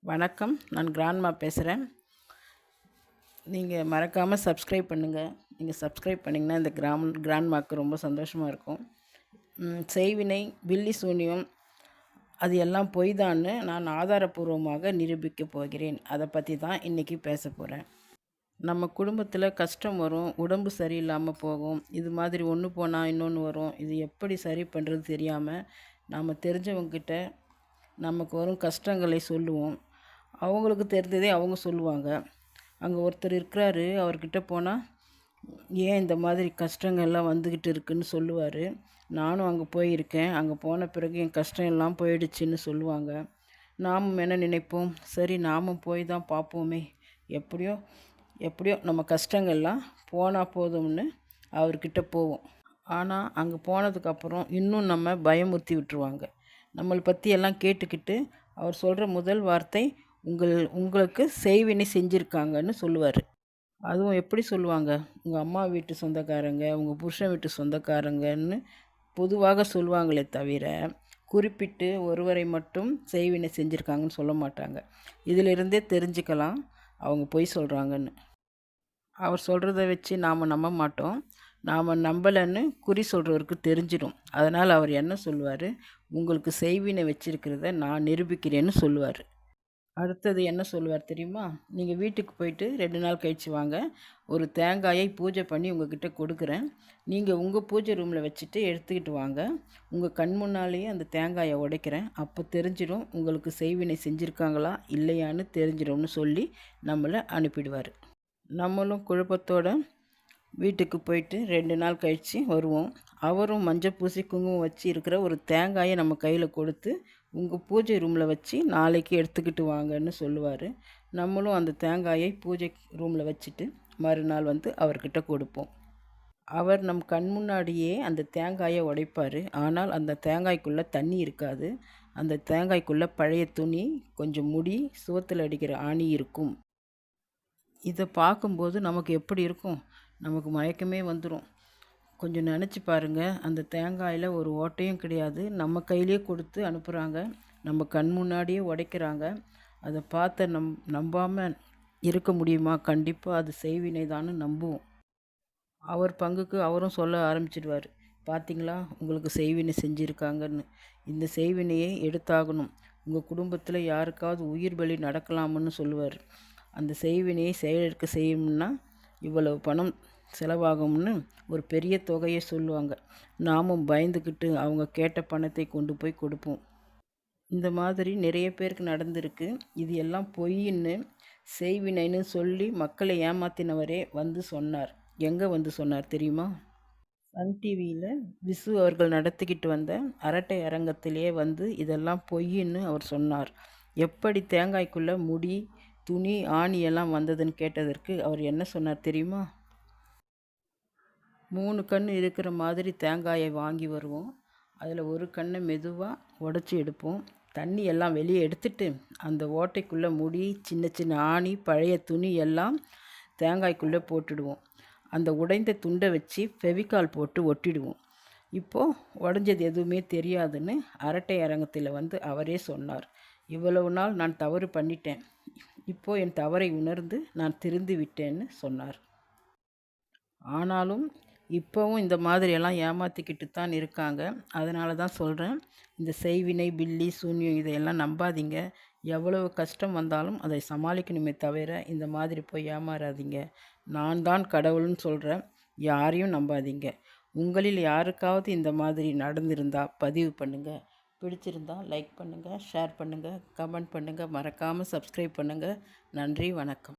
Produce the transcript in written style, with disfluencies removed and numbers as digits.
வணக்கம். நான் கிராண்ட்மா பேசுகிறேன். நீங்கள் மறக்காமல் சப்ஸ்கிரைப் பண்ணுங்கள். நீங்கள் சப்ஸ்கிரைப் பண்ணிங்கன்னா இந்த கிராண்ட்மாவுக்கு ரொம்ப சந்தோஷமாக இருக்கும். செய்வினை, பில்லி சூனியம் அது எல்லாம் பொய் தான்னு நான் ஆதாரப்பூர்வமாக நிரூபிக்கப் போகிறேன். அதை பற்றி தான் இன்றைக்கி பேச போகிறேன். நம்ம குடும்பத்தில் கஷ்டம் வரும், உடம்பு சரியில்லாமல் போகும், இது மாதிரி ஒன்று போனால் இன்னொன்று வரும். இது எப்படி சரி பண்ணுறது தெரியாமல் நாம் தெரிஞ்சவங்கக்கிட்ட நமக்கு வரும் கஷ்டங்களை சொல்லுவோம். அவங்களுக்கு தெரிஞ்சதே அவங்க சொல்லுவாங்க. அங்கே ஒருத்தர் இருக்கிறாரு, அவர்கிட்ட போனால் ஏன் இந்த மாதிரி கஷ்டங்கள்லாம் வந்துக்கிட்டு இருக்குன்னு சொல்லுவார். நானும் அங்கே போயிருக்கேன். அங்கே போன பிறகு என் கஷ்டம் எல்லாம் போயிடுச்சுன்னு சொல்லுவாங்க. நாமும் என்ன நினைப்போம், சரி நாமும் போய் தான் பார்ப்போமே, எப்படியோ எப்படியோ நம்ம கஷ்டங்கள்லாம் போனால் போதும்னு அவர்கிட்ட போவோம். ஆனால் அங்கே போனதுக்கப்புறம் இன்னும் நம்ம பயமுறுத்தி விட்டுருவாங்க. நம்மளை பற்றி எல்லாம் கேட்டுக்கிட்டு அவர் சொல்கிற முதல் வார்த்தை, உங்களுக்கு செய்வினை செஞ்சுருக்காங்கன்னு சொல்லுவார். அதுவும் எப்படி சொல்லுவாங்க, உங்கள் அம்மா வீட்டு சொந்தக்காரங்க, உங்கள் புருஷன் வீட்டு சொந்தக்காரங்கன்னு பொதுவாக சொல்லுவாங்களே தவிர குறிப்பிட்டு ஒருவரை மட்டும் செய்வினை செஞ்சுருக்காங்கன்னு சொல்ல மாட்டாங்க. இதிலிருந்தே தெரிஞ்சுக்கலாம் அவங்க பொய் சொல்கிறாங்கன்னு. அவர் சொல்கிறத வச்சு நாம் நம்ப மாட்டோம். நாம் நம்பலைன்னு குறி சொல்கிறவருக்கு தெரிஞ்சிடும். அதனால் அவர் என்ன சொல்லுவார், உங்களுக்கு செய்வினை வச்சுருக்கிறத நான் நிரூபிக்கிறேன்னு சொல்லுவார். அடுத்தது என்ன சொல்லுவார் தெரியுமா, நீங்கள் வீட்டுக்கு போயிட்டு 2 நாள் கழிச்சு வாங்க, ஒரு தேங்காயை பூஜை பண்ணி உங்ககிட்ட கொடுக்குறேன். நீங்கள் உங்கள் பூஜை ரூமில் வச்சுட்டு எடுத்துக்கிட்டு வாங்க. உங்கள் கண் முன்னாலேயே அந்த தேங்காயை உடைக்கிறேன். அப்போ தெரிஞ்சிடும் உங்களுக்கு செய்வினை செஞ்சுருக்காங்களா இல்லையான்னு தெரிஞ்சிடும்னு சொல்லி நம்மளை அனுப்பிடுவார். நம்மளும் குழப்பத்தோட வீட்டுக்கு போயிட்டு 2 நாள் கழித்து வருவோம். அவரும் மஞ்சள் பூசி குங்குமம் வச்சு இருக்கிற ஒரு தேங்காயை நம்ம கையில் கொடுத்து, உங்கள் பூஜை ரூமில் வச்சு நாளைக்கு எடுத்துக்கிட்டு வாங்கன்னு சொல்லுவார். நம்மளும் அந்த தேங்காயை பூஜை ரூமில் வச்சுட்டு மறுநாள் வந்து அவர்கிட்ட கொடுப்போம். அவர் நம் கண் முன்னாடியே அந்த தேங்காயை உடைப்பார். ஆனால் அந்த தேங்காய்க்குள்ளே தண்ணி இருக்காது. அந்த தேங்காய்க்குள்ளே பழைய துணி, கொஞ்சம் முடி, சுவத்தில் அடிக்கிற ஆணி இருக்கும். இதை பார்க்கும்போது நமக்கு எப்படி இருக்கும், நமக்கு மயக்கமே வந்துடும். கொஞ்சம் நினச்சி பாருங்கள், அந்த தேங்காயில் ஒரு ஓட்டையும் கிடையாது. நம்ம கையிலே கொடுத்து அனுப்புகிறாங்க, நம்ம கண் முன்னாடியே உடைக்கிறாங்க. அதை பார்த்து நம்பாமல் இருக்க முடியுமா? கண்டிப்பாக அது செய்வினை தான்னு நம்புவோம். அவர் பங்குக்கு அவரும் சொல்ல ஆரம்பிச்சிடுவார், பார்த்தீங்களா உங்களுக்கு செய்வினை செஞ்சுருக்காங்கன்னு. இந்த செய்வினையை எடுத்தாகணும். உங்கள் குடும்பத்தில் யாருக்காவது உயிர் பலி நடக்கலாம்னு சொல்லுவார். அந்த செய்வினையை செயலிழக்க செய்யணும்னா இவ்வளவு பணம் செலவாகும்னு ஒரு பெரிய தொகையை சொல்லுவாங்க. நாமும் பயந்துக்கிட்டு அவங்க கேட்ட பணத்தை கொண்டு போய் கொடுப்போம். இந்த மாதிரி நிறைய பேருக்கு நடந்திருக்கு. இது எல்லாம் பொய்ன்னு செய்வினைன்னு சொல்லி மக்களை ஏமாத்தினவரே வந்து சொன்னார். எங்கே வந்து சொன்னார் தெரியுமா? சன் டிவியில் விசு அவர்கள் நடத்திக்கிட்டு வந்த அரட்டை அரங்கத்திலேயே வந்து இதெல்லாம் பொய்ன்னு அவர் சொன்னார். எப்படி தேங்காய்க்குள்ளே முடி, துணி, ஆணியெல்லாம் வந்ததுன்னு கேட்டதற்கு அவர் என்ன சொன்னார் தெரியுமா? 3 கண் இருக்கிற மாதிரி தேங்காயை வாங்கி வருவோம். அதில் ஒரு கண்ணை மெதுவாக உடச்சி எடுப்போம். தண்ணி எல்லாம் வெளியே எடுத்துட்டு அந்த ஓட்டைக்குள்ளே முடி, சின்ன சின்ன ஆணி, பழைய துணி எல்லாம் தேங்காய்க்குள்ளே போட்டுடுவோம். அந்த உடைந்த துண்டை வச்சு ஃபெவிகால் போட்டு ஒட்டிடுவோம். இப்போது உடஞ்சது எதுவுமே தெரியாதுன்னு அரட்டை அரங்கத்தில் வந்து அவரே சொன்னார். இவ்வளவு நாள் நான் தவறு பண்ணிட்டேன், இப்போது என் தவறை உணர்ந்து நான் திருந்து விட்டேன்னு சொன்னார். ஆனாலும் இப்போவும் இந்த மாதிரியெல்லாம் ஏமாற்றிக்கிட்டு தான் இருக்காங்க. அதனால தான் சொல்கிறேன், இந்த செய்வினை, பில்லி, சூன்யம் இதையெல்லாம் நம்பாதீங்க. எவ்வளவு கஷ்டம் வந்தாலும் அதை சமாளிக்கணுமே தவிர இந்த மாதிரி போய் ஏமாறாதீங்க. நான் தான் கடவுள்னு சொல்கிறேன், யாரையும் நம்பாதீங்க. உங்களில் யாருக்காவது இந்த மாதிரி நடந்திருந்தால் பதிவு பண்ணுங்கள். பிடிச்சிருந்தா லைக் பண்ணுங்கள், ஷேர் பண்ணுங்கள், கமெண்ட் பண்ணுங்கள், மறக்காமல் சப்ஸ்கிரைப் பண்ணுங்கள். நன்றி, வணக்கம்.